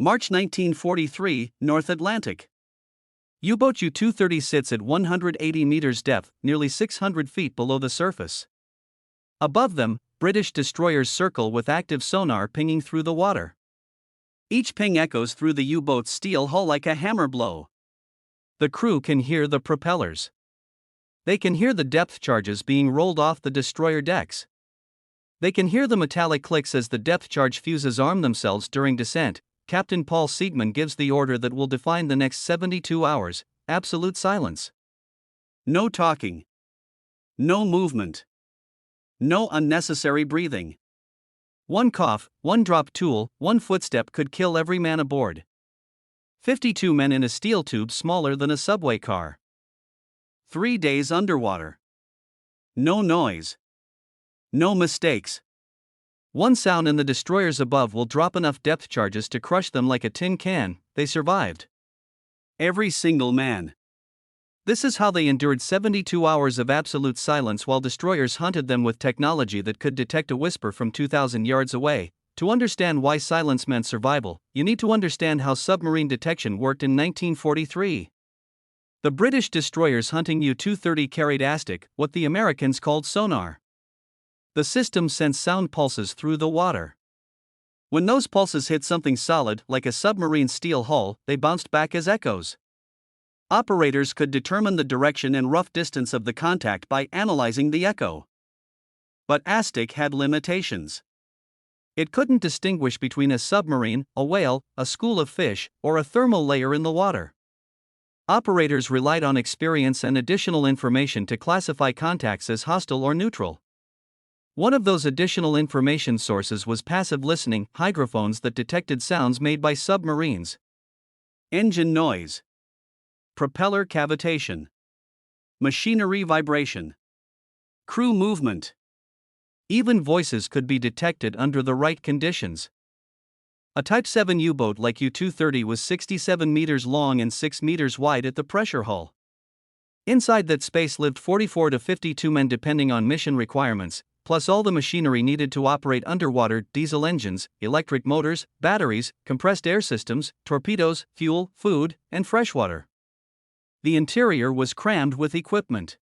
March 1943, North Atlantic. U-boat U-230 sits at 180 meters depth, nearly 600 feet below the surface. Above them, British destroyers circle with active sonar pinging through the water. Each ping echoes through the U-boat's steel hull like a hammer blow. The crew can hear the propellers. They can hear the depth charges being rolled off the destroyer decks. They can hear the metallic clicks as the depth charge fuses arm themselves during descent. Captain Paul Siegmann gives the order that will define the next 72 hours: absolute silence. No talking. No movement. No unnecessary breathing. One cough, one dropped tool, one footstep could kill every man aboard. 52 men in a steel tube smaller than a subway car. 3 days underwater. No noise. No mistakes. One sound in the destroyers above will drop enough depth charges to crush them like a tin can. They survived. Every single man. This is how they endured 72 hours of absolute silence while destroyers hunted them with technology that could detect a whisper from 2,000 yards away. To understand why silence meant survival, you need to understand how submarine detection worked in 1943. The British destroyers hunting U-230 carried ASTIC, what the Americans called sonar. The system sends sound pulses through the water. When those pulses hit something solid, like a submarine steel hull, they bounced back as echoes. Operators could determine the direction and rough distance of the contact by analyzing the echo. But ASTIC had limitations. It couldn't distinguish between a submarine, a whale, a school of fish, or a thermal layer in the water. Operators relied on experience and additional information to classify contacts as hostile or neutral. One of those additional information sources was passive listening, hydrophones that detected sounds made by submarines. Engine noise. Propeller cavitation. Machinery vibration. Crew movement. Even voices could be detected under the right conditions. A Type 7 U-boat like U-230 was 67 meters long and 6 meters wide at the pressure hull. Inside that space lived 44 to 52 men depending on mission requirements, plus all the machinery needed to operate underwater: diesel engines, electric motors, batteries, compressed air systems, torpedoes, fuel, food, and freshwater. The interior was crammed with equipment.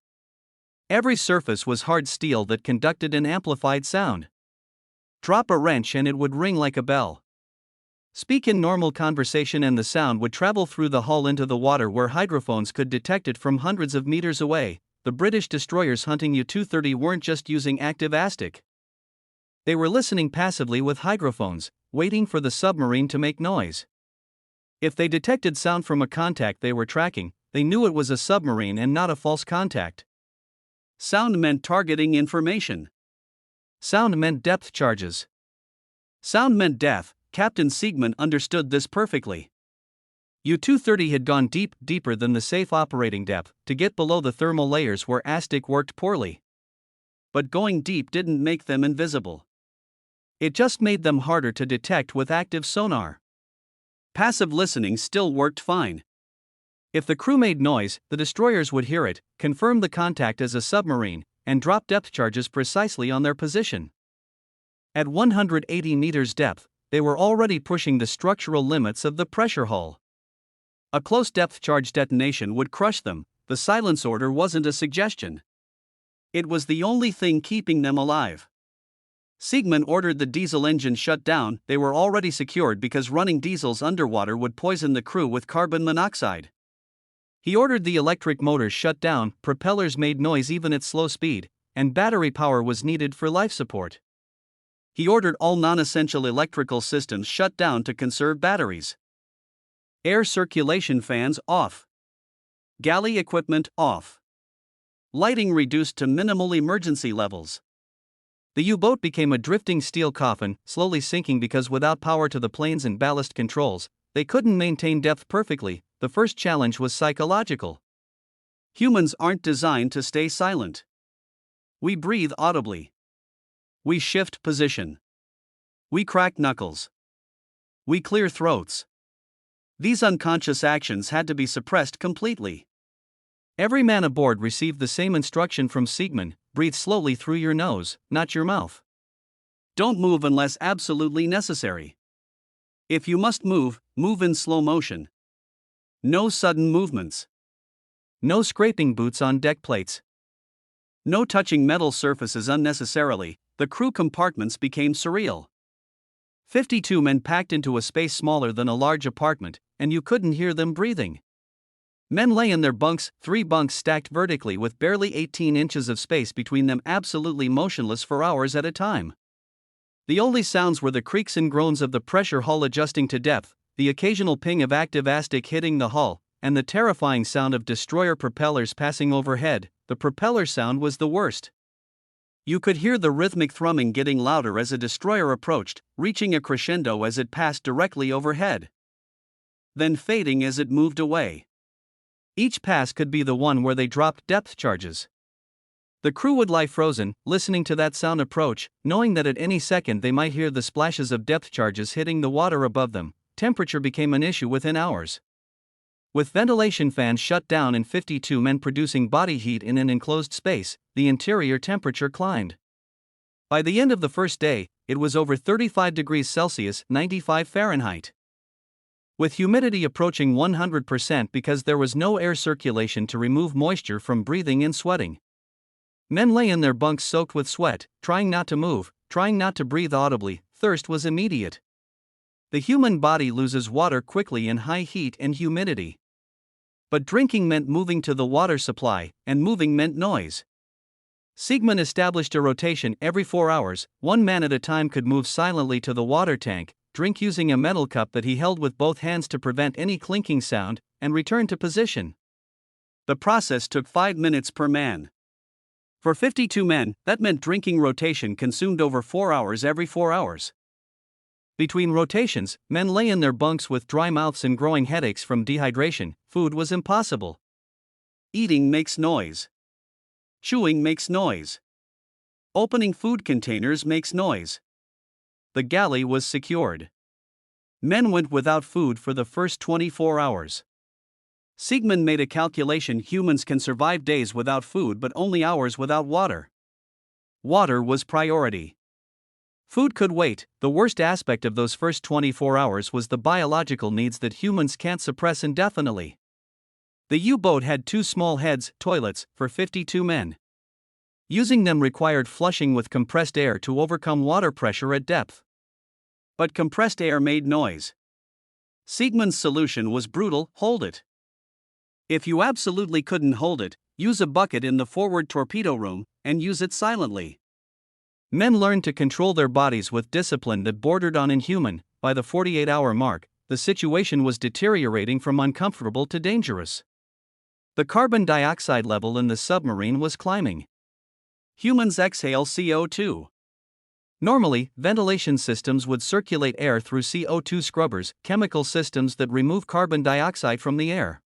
Every surface was hard steel that conducted and amplified sound. Drop a wrench and it would ring like a bell. Speak in normal conversation and the sound would travel through the hull into the water where hydrophones could detect it from hundreds of meters away. The British destroyers hunting U-230 weren't just using active ASTIC. They were listening passively with hydrophones, waiting for the submarine to make noise. If they detected sound from a contact they were tracking, they knew it was a submarine and not a false contact. Sound meant targeting information. Sound meant depth charges. Sound meant death. Captain Siegmann understood this perfectly. U-230 had gone deeper than the safe operating depth, to get below the thermal layers where ASTIC worked poorly. But going deep didn't make them invisible. It just made them harder to detect with active sonar. Passive listening still worked fine. If the crew made noise, the destroyers would hear it, confirm the contact as a submarine, and drop depth charges precisely on their position. At 180 meters depth, they were already pushing the structural limits of the pressure hull. A close depth charge detonation would crush them. The silence order wasn't a suggestion. It was the only thing keeping them alive. Siegmann ordered the diesel engine shut down. They were already secured because running diesels underwater would poison the crew with carbon monoxide. He ordered the electric motors shut down. Propellers made noise even at slow speed, and battery power was needed for life support. He ordered all non-essential electrical systems shut down to conserve batteries. Air circulation fans off. Galley equipment off. Lighting reduced to minimal emergency levels. The U-boat became a drifting steel coffin, slowly sinking because without power to the planes and ballast controls, they couldn't maintain depth perfectly. The first challenge was psychological. Humans aren't designed to stay silent. We breathe audibly. We shift position. We crack knuckles. We clear throats. These unconscious actions had to be suppressed completely. Every man aboard received the same instruction from Siegmann: breathe slowly through your nose, not your mouth. Don't move unless absolutely necessary. If you must move, move in slow motion. No sudden movements. No scraping boots on deck plates. No touching metal surfaces unnecessarily. The crew compartments became surreal. 52 men packed into a space smaller than a large apartment, and you couldn't hear them breathing. Men lay in their bunks, 3 bunks stacked vertically with barely 18 inches of space between them, absolutely motionless for hours at a time. The only sounds were the creaks and groans of the pressure hull adjusting to depth, the occasional ping of active ASTIC hitting the hull, and the terrifying sound of destroyer propellers passing overhead. The propeller sound was the worst. You could hear the rhythmic thrumming getting louder as a destroyer approached, reaching a crescendo as it passed directly overhead, then fading as it moved away. Each pass could be the one where they dropped depth charges. The crew would lie frozen, listening to that sound approach, knowing that at any second they might hear the splashes of depth charges hitting the water above them. Temperature became an issue within hours. With ventilation fans shut down and 52 men producing body heat in an enclosed space, the interior temperature climbed. By the end of the first day, it was over 35 degrees Celsius, 95 Fahrenheit. With humidity approaching 100% because there was no air circulation to remove moisture from breathing and sweating. Men lay in their bunks soaked with sweat, trying not to move, trying not to breathe audibly. Thirst was immediate. The human body loses water quickly in high heat and humidity. But drinking meant moving to the water supply, and moving meant noise. Siegmund established a rotation every 4 hours. 1 man at a time could move silently to the water tank, drink using a metal cup that he held with both hands to prevent any clinking sound, and return to position. The process took 5 minutes per man. For 52 men, that meant drinking rotation consumed over 4 hours every 4 hours. Between rotations, men lay in their bunks with dry mouths and growing headaches from dehydration. Food was impossible. Eating makes noise. Chewing makes noise. Opening food containers makes noise. The galley was secured. Men went without food for the first 24 hours. Siegmund made a calculation: humans can survive days without food but only hours without water. Water was priority. Food could wait. The worst aspect of those first 24 hours was the biological needs that humans can't suppress indefinitely. The U-boat had 2 small heads, toilets, for 52 men. Using them required flushing with compressed air to overcome water pressure at depth. But compressed air made noise. Siegmund's solution was brutal: hold it. If you absolutely couldn't hold it, use a bucket in the forward torpedo room, and use it silently. Men learned to control their bodies with discipline that bordered on inhuman. By the 48-hour mark, the situation was deteriorating from uncomfortable to dangerous. The carbon dioxide level in the submarine was climbing. Humans exhale CO2. Normally, ventilation systems would circulate air through CO2 scrubbers, chemical systems that remove carbon dioxide from the air.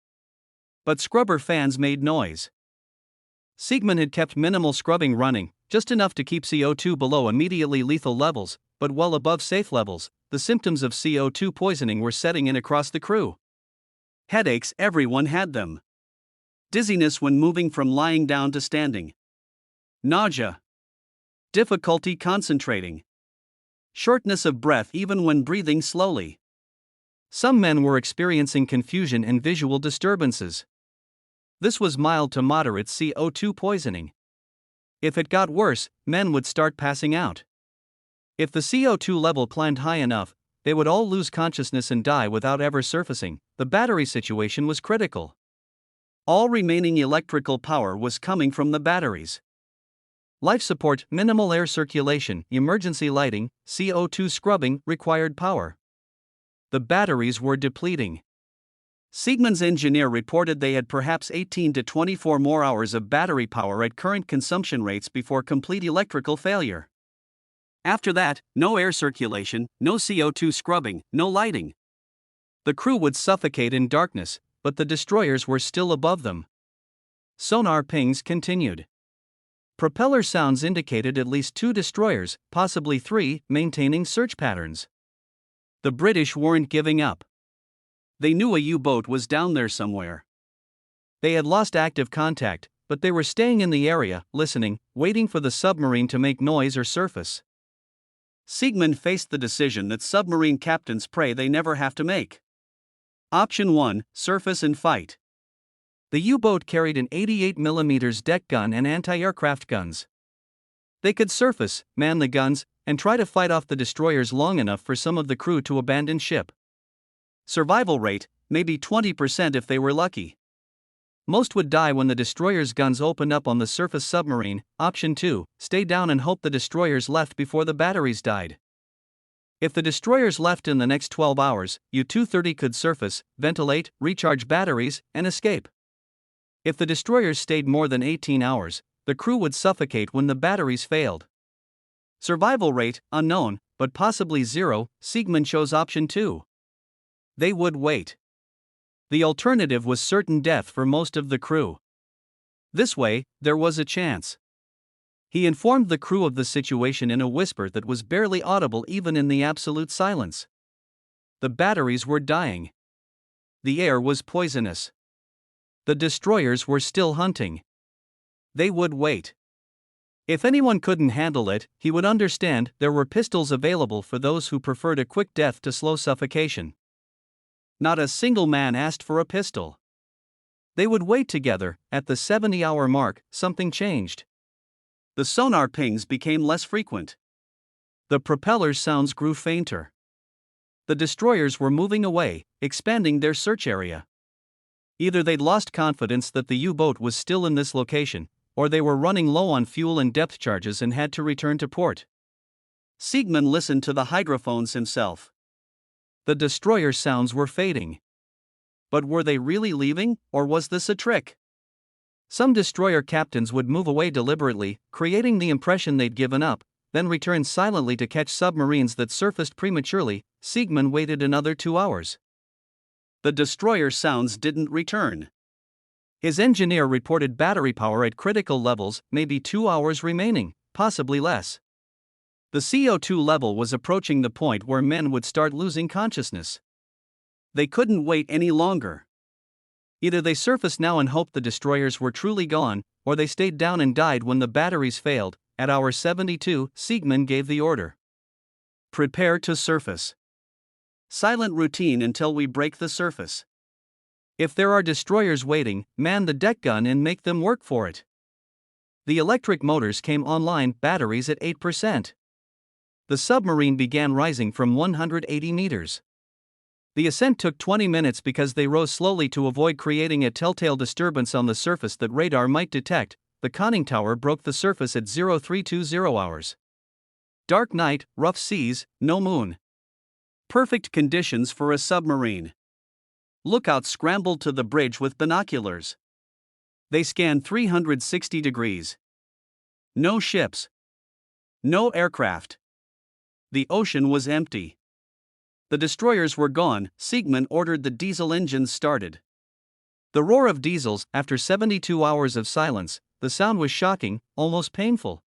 But scrubber fans made noise. Siegmund had kept minimal scrubbing running, just enough to keep CO2 below immediately lethal levels, but well above safe levels. The symptoms of CO2 poisoning were setting in across the crew. Headaches, everyone had them. Dizziness when moving from lying down to standing. Nausea. Difficulty concentrating. Shortness of breath even when breathing slowly. Some men were experiencing confusion and visual disturbances. This was mild to moderate CO2 poisoning. If it got worse, men would start passing out. If the CO2 level climbed high enough, they would all lose consciousness and die without ever surfacing. The battery situation was critical. All remaining electrical power was coming from the batteries. Life support, minimal air circulation, emergency lighting, CO2 scrubbing required power. The batteries were depleting. Siegmund's engineer reported they had perhaps 18 to 24 more hours of battery power at current consumption rates before complete electrical failure. After that, no air circulation, no CO2 scrubbing, no lighting. The crew would suffocate in darkness, but the destroyers were still above them. Sonar pings continued. Propeller sounds indicated at least 2 destroyers, possibly 3, maintaining search patterns. The British weren't giving up. They knew a U-boat was down there somewhere. They had lost active contact, but they were staying in the area, listening, waiting for the submarine to make noise or surface. Siegmund faced the decision that submarine captains pray they never have to make. Option 1: Surface and fight. The U-boat carried an 88mm deck gun and anti-aircraft guns. They could surface, man the guns, and try to fight off the destroyers long enough for some of the crew to abandon ship. Survival rate, maybe 20% if they were lucky. Most would die when the destroyer's guns opened up on the surface submarine. Option 2: Stay down and hope the destroyers left before the batteries died. If the destroyers left in the next 12 hours, U-230 could surface, ventilate, recharge batteries, and escape. If the destroyers stayed more than 18 hours, the crew would suffocate when the batteries failed. Survival rate, unknown, but possibly zero. Siegmund chose option 2. They would wait. The alternative was certain death for most of the crew. This way, there was a chance. He informed the crew of the situation in a whisper that was barely audible even in the absolute silence. The batteries were dying. The air was poisonous. The destroyers were still hunting. They would wait. If anyone couldn't handle it, he would understand. There were pistols available for those who preferred a quick death to slow suffocation. Not a single man asked for a pistol. They would wait together. At the 70-hour mark, something changed. The sonar pings became less frequent. The propeller's sounds grew fainter. The destroyers were moving away, expanding their search area. Either they'd lost confidence that the U-boat was still in this location, or they were running low on fuel and depth charges and had to return to port. Siegmund listened to the hydrophones himself. The destroyer sounds were fading. But were they really leaving, or was this a trick? Some destroyer captains would move away deliberately, creating the impression they'd given up, then return silently to catch submarines that surfaced prematurely. Siegmund waited another 2 hours. The destroyer sounds didn't return. His engineer reported battery power at critical levels, maybe 2 hours remaining, possibly less. The CO2 level was approaching the point where men would start losing consciousness. They couldn't wait any longer. Either they surfaced now and hoped the destroyers were truly gone, or they stayed down and died when the batteries failed. At hour 72, Siegmund gave the order. Prepare to surface. Silent routine until we break the surface. If there are destroyers waiting, man the deck gun and make them work for it. The electric motors came online, batteries at 8%. The submarine began rising from 180 meters. The ascent took 20 minutes because they rose slowly to avoid creating a telltale disturbance on the surface that radar might detect. The conning tower broke the surface at 0320 hours. Dark night, rough seas, no moon. Perfect conditions for a submarine. Lookouts scrambled to the bridge with binoculars. They scanned 360 degrees. No ships. No aircraft. The ocean was empty. The destroyers were gone. Siegmund ordered the diesel engines started. The roar of diesels, after 72 hours of silence, the sound was shocking, almost painful.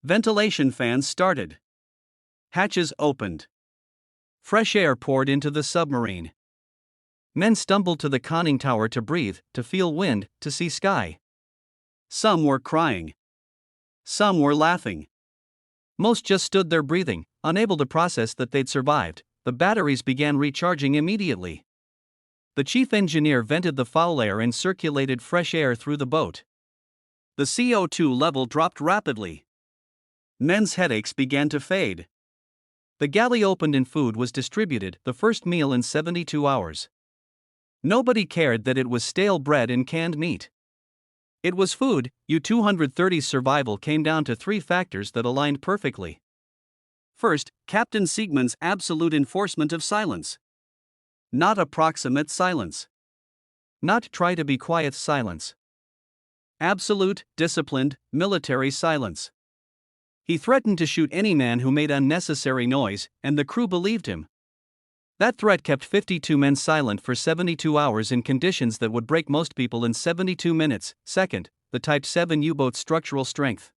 Ventilation fans started. Hatches opened. Fresh air poured into the submarine. Men stumbled to the conning tower to breathe, to feel wind, to see sky. Some were crying. Some were laughing. Most just stood there breathing, unable to process that they'd survived. The batteries began recharging immediately. The chief engineer vented the foul air and circulated fresh air through the boat. The CO2 level dropped rapidly. Men's headaches began to fade. The galley opened and food was distributed, the first meal in 72 hours. Nobody cared that it was stale bread and canned meat. It was food. U-230's survival came down to 3 factors that aligned perfectly. First, Captain Siegmund's absolute enforcement of silence. Not approximate silence. Not try to be quiet silence. Absolute, disciplined, military silence. He threatened to shoot any man who made unnecessary noise, and the crew believed him. That threat kept 52 men silent for 72 hours in conditions that would break most people in 72 minutes. Second, the Type 7 U-boat's structural strength.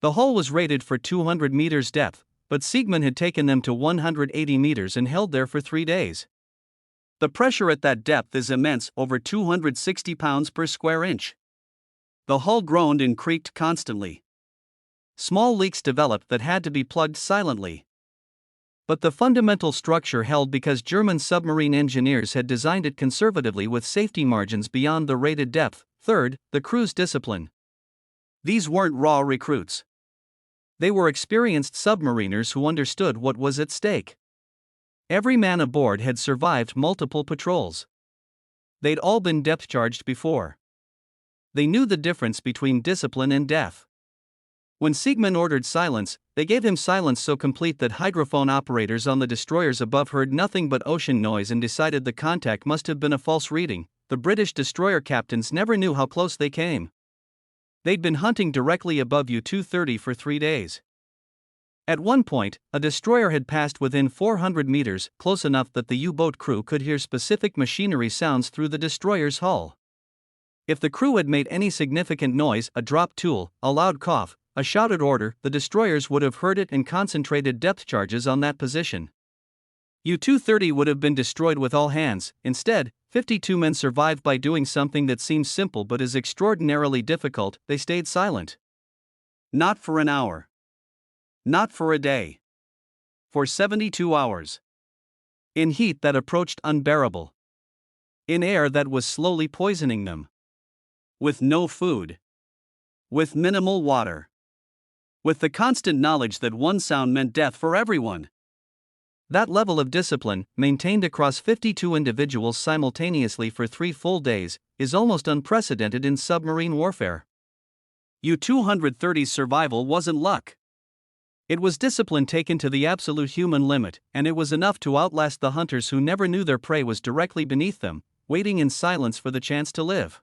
The hull was rated for 200 meters depth, but Siegmund had taken them to 180 meters and held there for 3 days. The pressure at that depth is immense, over 260 pounds per square inch. The hull groaned and creaked constantly. Small leaks developed that had to be plugged silently. But the fundamental structure held because German submarine engineers had designed it conservatively with safety margins beyond the rated depth. Third, the crew's discipline. These weren't raw recruits. They were experienced submariners who understood what was at stake. Every man aboard had survived multiple patrols. They'd all been depth charged before. They knew the difference between discipline and death. When Siegmann ordered silence, they gave him silence so complete that hydrophone operators on the destroyers above heard nothing but ocean noise and decided the contact must have been a false reading. The British destroyer captains never knew how close they came. They'd been hunting directly above U-230 for 3 days. At one point, a destroyer had passed within 400 meters, close enough that the U-boat crew could hear specific machinery sounds through the destroyer's hull. If the crew had made any significant noise, a dropped tool, a loud cough, a shouted order, the destroyers would have heard it and concentrated depth charges on that position. U-230 would have been destroyed with all hands. Instead, 52 men survived by doing something that seems simple but is extraordinarily difficult. They stayed silent. Not for an hour. Not for a day. For 72 hours. In heat that approached unbearable. In air that was slowly poisoning them. With no food. With minimal water. With the constant knowledge that one sound meant death for everyone. That level of discipline, maintained across 52 individuals simultaneously for 3 full days, is almost unprecedented in submarine warfare. U-230's survival wasn't luck. It was discipline taken to the absolute human limit, and it was enough to outlast the hunters who never knew their prey was directly beneath them, waiting in silence for the chance to live.